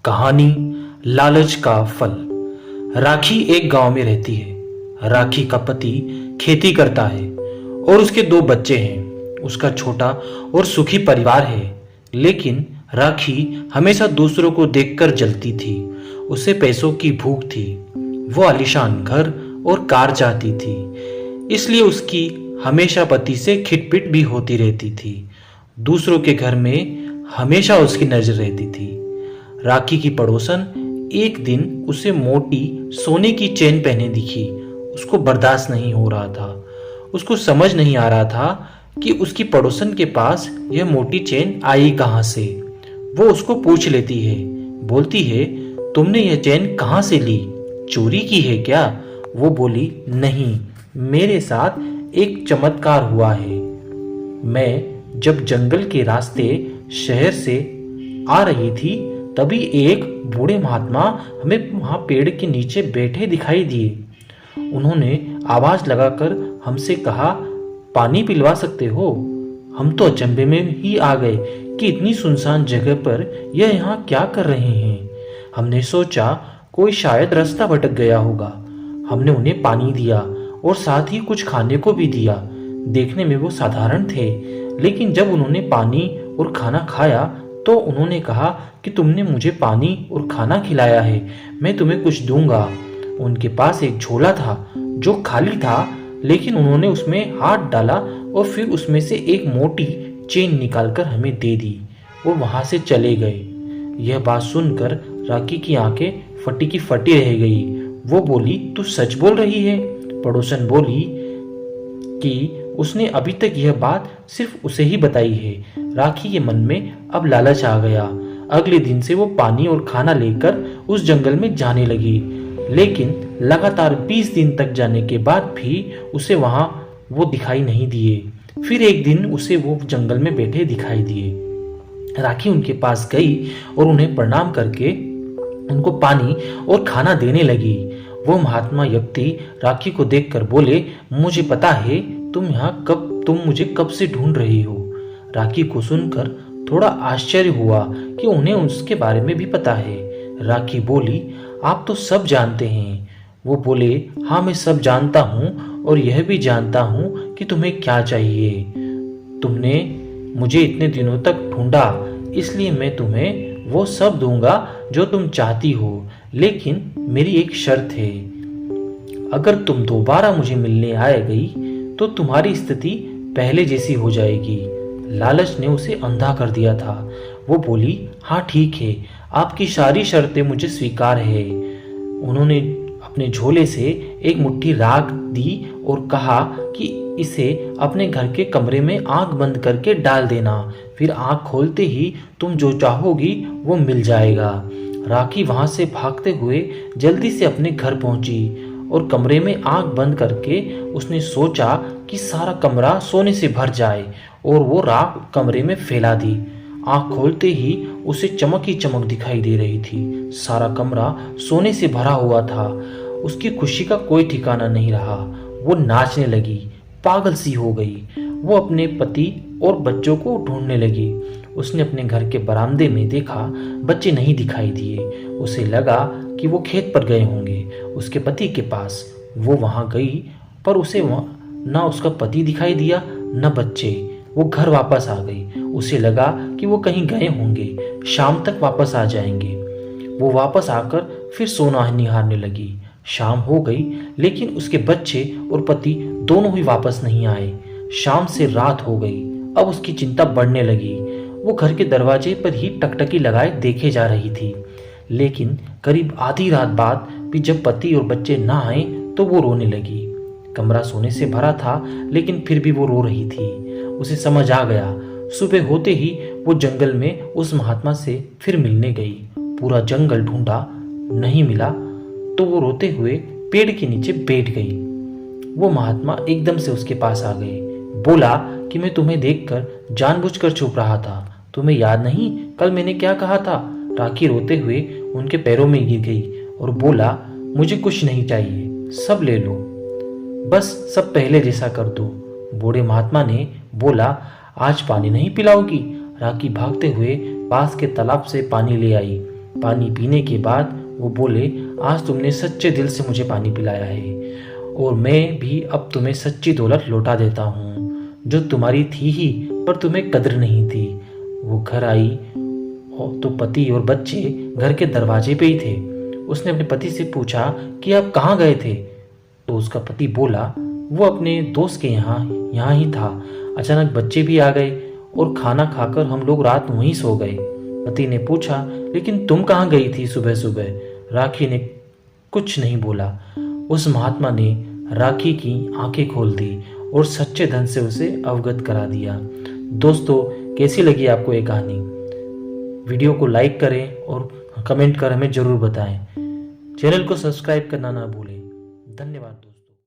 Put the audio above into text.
कहानी लालच का फल। राखी एक गांव में रहती है। राखी का पति खेती करता है और उसके दो बच्चे हैं। उसका छोटा और सुखी परिवार है, लेकिन राखी हमेशा दूसरों को देखकर जलती थी। उसे पैसों की भूख थी। वो आलीशान घर और कार चाहती थी, इसलिए उसकी हमेशा पति से खिटपिट भी होती रहती थी। दूसरों के घर में हमेशा उसकी नजर रहती थी। राखी की पड़ोसन एक दिन उसे मोटी सोने की चेन पहने दिखी। उसको बर्दाश्त नहीं हो रहा था। उसको समझ नहीं आ रहा था कि उसकी पड़ोसन के पास यह मोटी चेन आई कहाँ से। वो उसको पूछ लेती है, बोलती है, तुमने यह चेन कहाँ से ली? चोरी की है क्या? वो बोली, नहीं, मेरे साथ एक चमत्कार हुआ है। मैं जब जंगल के रास्ते शहर से आ रही थी, तभी एक बूढ़े महात्मा हमें वहां पेड़ के नीचे बैठे दिखाई दिए। उन्होंने आवाज लगाकर हमसे कहा, पानी पिलवा सकते हो? हम तो अचंभे में ही आ गए कि इतनी सुनसान जगह पर यह यहाँ क्या कर रहे हैं। हमने सोचा कोई शायद रास्ता भटक गया होगा। हमने उन्हें पानी दिया और साथ ही कुछ खाने को भी दिया। देखने में वो साधारण थे, लेकिन जब उन्होंने पानी और खाना खाया तो उन्होंने कहा कि तुमने मुझे पानी और खाना खिलाया है, मैं तुम्हें कुछ दूंगा। उनके पास एक झोला था जो खाली था, लेकिन उन्होंने उसमें हाथ डाला और फिर उसमें से एक मोटी चेन निकालकर हमें दे दी और वहां से चले गए। यह बात सुनकर राखी की आंखें फटी की फटी रह गई। वो बोली, तू सच बोल रही है? पड़ोसन बोली कि उसने अभी तक यह बात सिर्फ उसे ही बताई है। राखी के मन में अब लालच आ गया। अगले दिन से वो पानी और खाना लेकर उस जंगल में जाने लगी, लेकिन लगातार 20 दिन तक जाने के बाद भी उसे वहां वो दिखाई नहीं दिए। फिर एक दिन उसे वो जंगल में बैठे दिखाई दिए। राखी उनके पास गई और उन्हें प्रणाम करके उनको पानी और खाना देने लगी। वो महात्मा व्यक्ति राखी को देखकर बोले, मुझे पता है तुम मुझे कब से ढूंढ रही हो। राखी को सुनकर थोड़ा आश्चर्य हुआ कि उन्हें उसके बारे में भी पता है। राखी बोली, आप तो सब जानते हैं। वो बोले, हाँ, मैं सब जानता हूँ और यह भी जानता हूँ कि तुम्हें क्या चाहिए। तुमने मुझे इतने दिनों तक ढूंढा, इसलिए मैं तुम्हें वो सब दूंगा जो तुम चाहती हो, लेकिन मेरी एक शर्त है। अगर तुम दोबारा मुझे मिलने आए गई तो तुम्हारी स्थिति पहले जैसी हो जाएगी। लालच ने उसे अंधा कर दिया था। वो बोली, हाँ ठीक है, आपकी सारी शर्तें मुझे स्वीकार है। उन्होंने अपने झोले से एक मुट्ठी राख दी और कहा कि इसे अपने घर के कमरे में आंख बंद करके डाल देना, फिर आंख खोलते ही तुम जो चाहोगी वो मिल जाएगा। राखी वहां से भागते हुए जल्दी से अपने घर पहुंची और कमरे में आंख बंद करके उसने सोचा कि सारा कमरा सोने से भर जाए, और वो राख कमरे में फैला दी। आंख खोलते ही उसे चमक ही चमक दिखाई दे रही थी। सारा कमरा सोने से भरा हुआ था। उसकी खुशी का कोई ठिकाना नहीं रहा। वो नाचने लगी, पागल सी हो गई। वो अपने पति और बच्चों को ढूंढने लगी। उसने अपने घर के बरामदे में देखा, बच्चे नहीं दिखाई दिए। उसे लगा कि वो खेत पर गए होंगे उसके पति के पास। वो वहां गई, पर उसे ना उसका पति दिखाई दिया न बच्चे। वो घर वापस आ गई। उसे लगा कि वो कहीं गए होंगे, शाम तक वापस आ जाएंगे। वो वापस आकर फिर सोना निहारने लगी। शाम हो गई, लेकिन उसके बच्चे और पति दोनों ही वापस नहीं आए। शाम से रात हो गई। अब उसकी चिंता बढ़ने लगी। वो घर के दरवाजे पर ही टकटकी लगाए देखे जा रही थी, लेकिन करीब आधी रात बाद भी जब पति और बच्चे ना आए तो वो रोने लगी। कमरा सोने से भरा था, लेकिन फिर भी वो रो रही थी। उसे समझ आ गया। सुबह होते ही वो जंगल में उस महात्मा से फिर मिलने गई। पूरा जंगल ढूंढा, नहीं मिला, तो वो रोते हुए पेड़ के नीचे बैठ गई। वो महात्मा एकदम से उसके पास आ गए। बोला कि मैं तुम्हें देखकर जानबूझकर छुप रहा था। तुम्हें याद नहीं कल मैंने क्या कहा था? राखी रोते हुए उनके पैरों में गिर गई और बोला, मुझे कुछ नहीं चाहिए, सब ले लो, बस सब पहले जैसा कर दो। बूढ़े महात्मा ने बोला, आज पानी नहीं पिलाओगी? राखी भागते हुए पास के तालाब से पानी ले आई। पानी पीने के बाद वो बोले, आज तुमने सच्चे दिल से मुझे पानी पिलाया है और मैं भी अब तुम्हें सच्ची दौलत लौटा देता हूँ जो तुम्हारी थी ही पर तुम्हें कद्र नहीं थी। वो घर आई और तो पति और बच्चे घर के दरवाजे पे ही थे। उसने अपने पति से पूछा कि आप कहाँ गए थे? तो उसका पति बोला वो अपने दोस्त के यहाँ ही था। अचानक बच्चे भी आ गए और खाना खाकर हम लोग रात वहीं सो गए। पति ने पूछा, लेकिन तुम कहाँ गई थी सुबह सुबह? राखी ने कुछ नहीं बोला। उस महात्मा ने राखी की आंखें खोल दी और सच्चे धन से उसे अवगत करा दिया। दोस्तों, कैसी लगी आपको ये कहानी? वीडियो को लाइक करें और कमेंट कर हमें ज़रूर बताएं। चैनल को सब्सक्राइब करना ना भूलें। धन्यवाद।